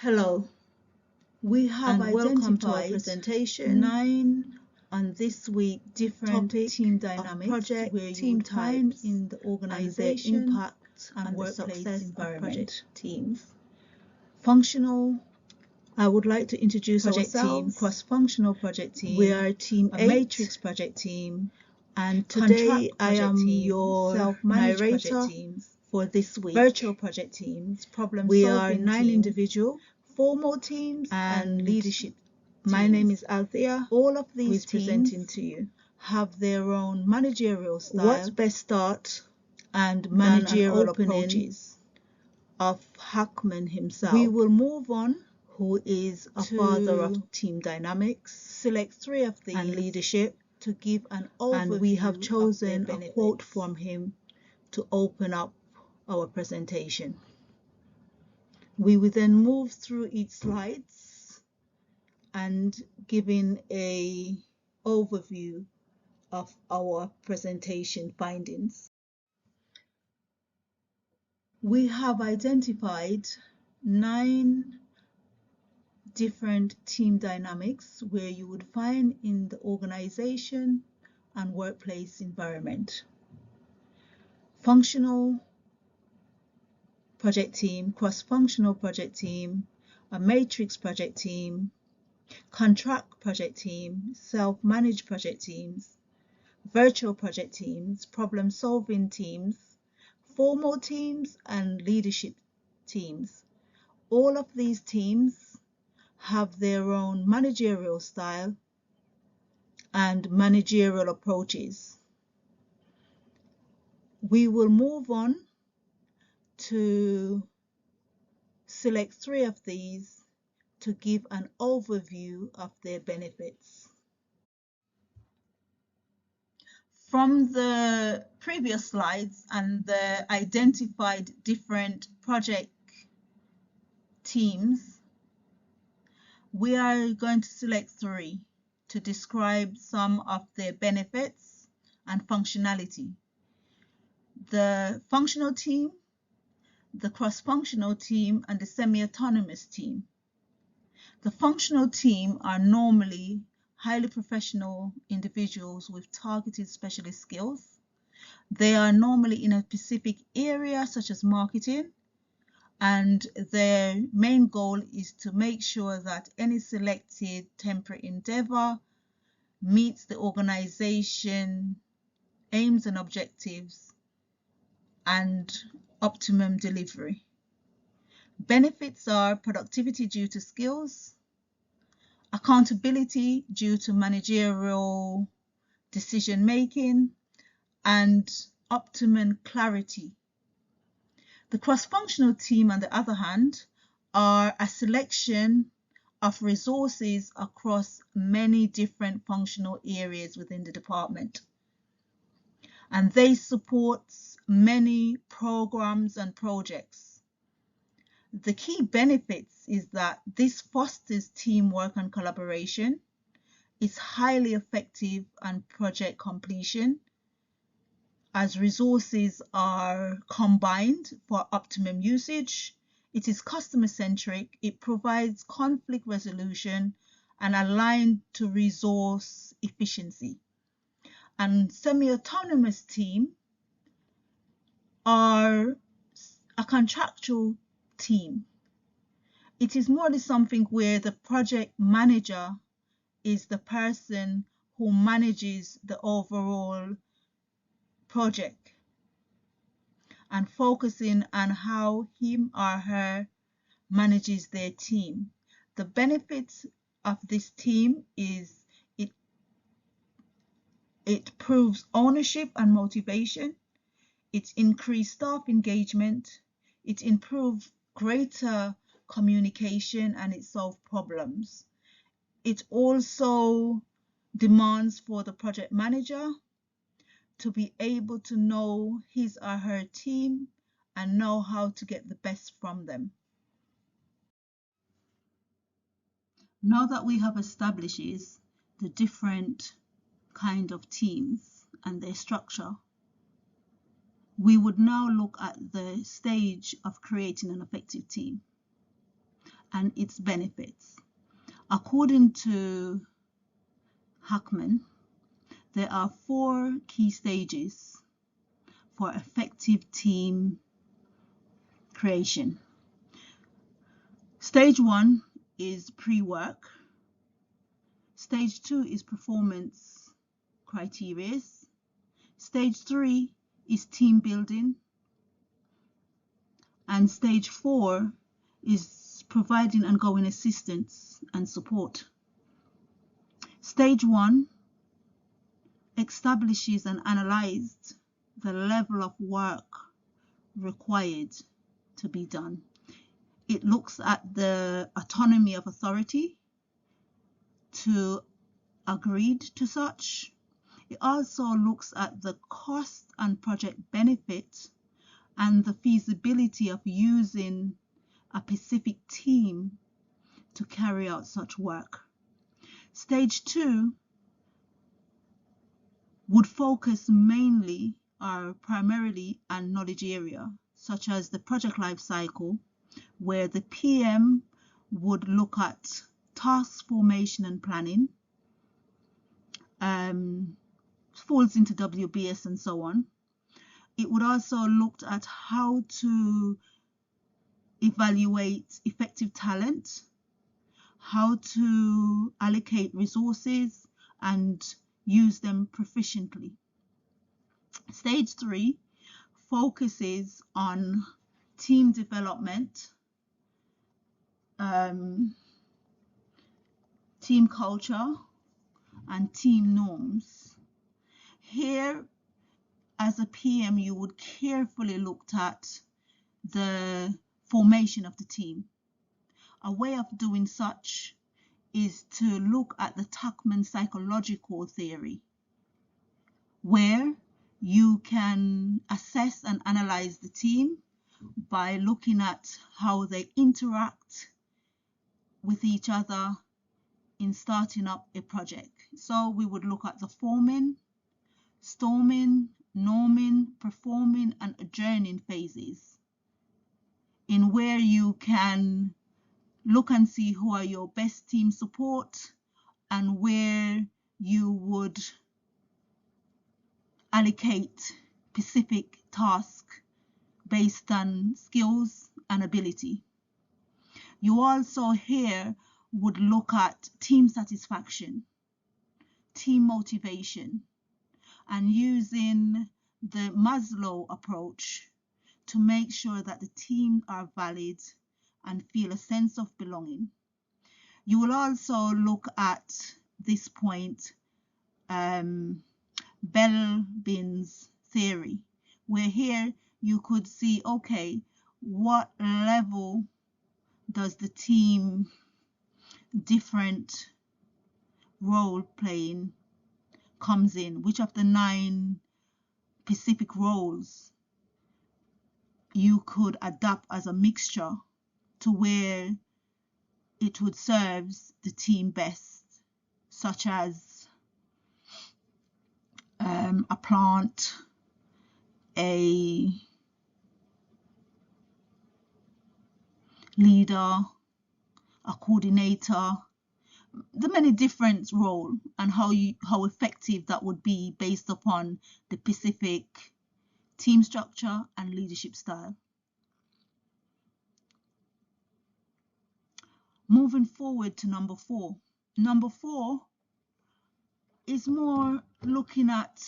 Hello, we have welcome to our identified presentation 9 on this week different topic team of dynamics project where you team would find types in the and their organization impact and on the workplace success of environment. project teams. Functional, I would like to introduce project team, ourselves. cross-functional project team, We are Team a 8, matrix project team, and today contract I project am team, your self-managed narrator project teams, for this week. virtual project teams, We are problem-solving 9 teams, individual formal teams, and leadership teams. My name is Althea, All of who these is presenting teams to you. have their own managerial style. What best start and than managerial an opening approaches of Hackman himself? We will move on, who is a to father of team dynamics, select 3 of these and leadership, to give an overview. and we have of chosen their a benefits. quote from him to open up our presentation. We will then move through each slides and giving a overview of our presentation findings. We have identified 9 different team dynamics where you would find in the organization and workplace environment. Functional project team, cross-functional project team, a matrix project team, contract project team, self-managed project teams, virtual project teams, problem-solving teams, formal teams, and leadership teams. All of these teams have their own managerial style and managerial approaches. We will move on to select 3 of these to give an overview of their benefits. From the previous slides and the identified different project teams, we are going to select 3 to describe some of their benefits and functionality. The functional team, the cross-functional team, and the semi-autonomous team. The functional team are normally highly professional individuals with targeted specialist skills. They are normally in a specific area such as marketing, and their main goal is to make sure that any selected temporary endeavor meets the organization aims and objectives and optimum delivery. Benefits are productivity due to skills, accountability due to managerial decision making, and optimum clarity. The cross-functional team, on the other hand, are a selection of resources across many different functional areas within the department, and they support many programs and projects. The key benefits is that this fosters teamwork and collaboration, is highly effective on project completion as resources are combined for optimum usage. It is customer centric, it provides conflict resolution and aligned to resource efficiency. And semi-autonomous team are a contractual team. It is more than something where the project manager is the person who manages the overall project and focusing on how him or her manages their team. The benefits of this team is it proves ownership and motivation, it increased staff engagement, it improves greater communication, and it solves problems. It also demands for the project manager to be able to know his or her team and know how to get the best from them. Now that we have established the different kind of teams and their structure, we would now look at the stage of creating an effective team. and its benefits. According to Hackman, there are 4 key stages for effective team creation. Stage 1 is pre-work. Stage 2 is performance criteria. Stage 3 is team building. And stage 4 is providing ongoing assistance and support. Stage 1 establishes and analyzes the level of work required to be done. It looks at the autonomy of authority to agreed to such. It also looks at the cost and project benefit and the feasibility of using a specific team to carry out such work. Stage 2 would focus mainly or primarily on knowledge area, such as the project life cycle, where the PM would look at task formation and planning, falls into WBS and so on. It would also look at how to evaluate effective talent, how to allocate resources and use them proficiently. Stage 3 focuses on team development, team culture, and team norms. Here, as a PM, you would carefully look at the formation of the team. A way of doing such is to look at the Tuckman psychological theory, where you can assess and analyze the team by looking at how they interact with each other in starting up a project. So we would look at the forming, storming, norming, performing, and adjourning phases, in where you can look and see who are your best team support and where you would allocate specific tasks based on skills and ability. You also here would look at team satisfaction, team motivation, and using the Maslow approach to make sure that the team are valid and feel a sense of belonging. You will also look at this point Bell-Bin's theory, where here you could see, okay, what level does the team different role playing comes in, which of the 9 specific roles you could adapt as a mixture to where it would serve the team best, such as a plant, a leader, a coordinator, the many different roles, and how effective that would be based upon the specific team structure and leadership style. Moving forward to number 4. Number 4 is more looking at,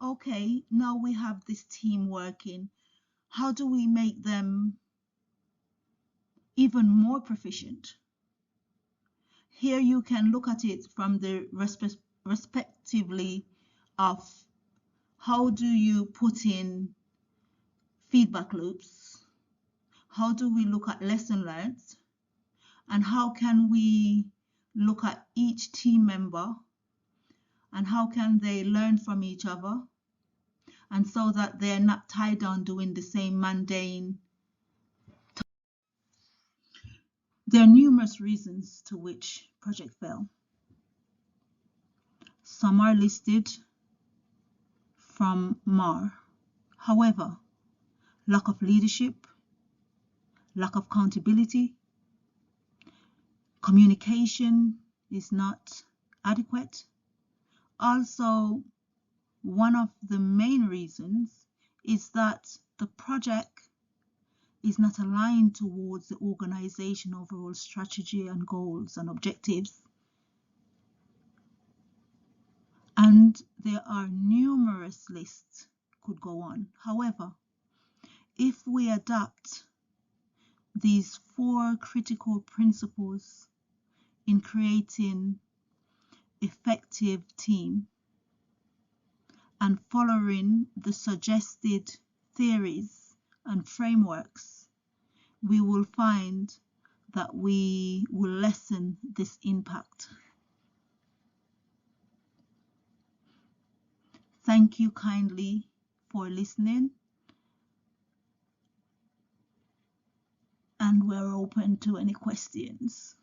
okay, now we have this team working. How do we make them even more proficient? Here you can look at it from the respectively of how do you put in feedback loops? How do we look at lesson learned? And how can we look at each team member and how can they learn from each other, and so that they're not tied down doing the same mundane. There are numerous reasons to which project fail. Some are listed from Marr. However, lack of leadership, lack of accountability, Communication is not adequate. Also, one of the main reasons is that the project is not aligned towards the organization overall strategy and goals and objectives. And there are numerous lists could go on. However, if we adapt these 4 critical principles in creating effective team and following the suggested theories and frameworks, we will find that we will lessen this impact. Thank you kindly for listening, and we're open to any questions.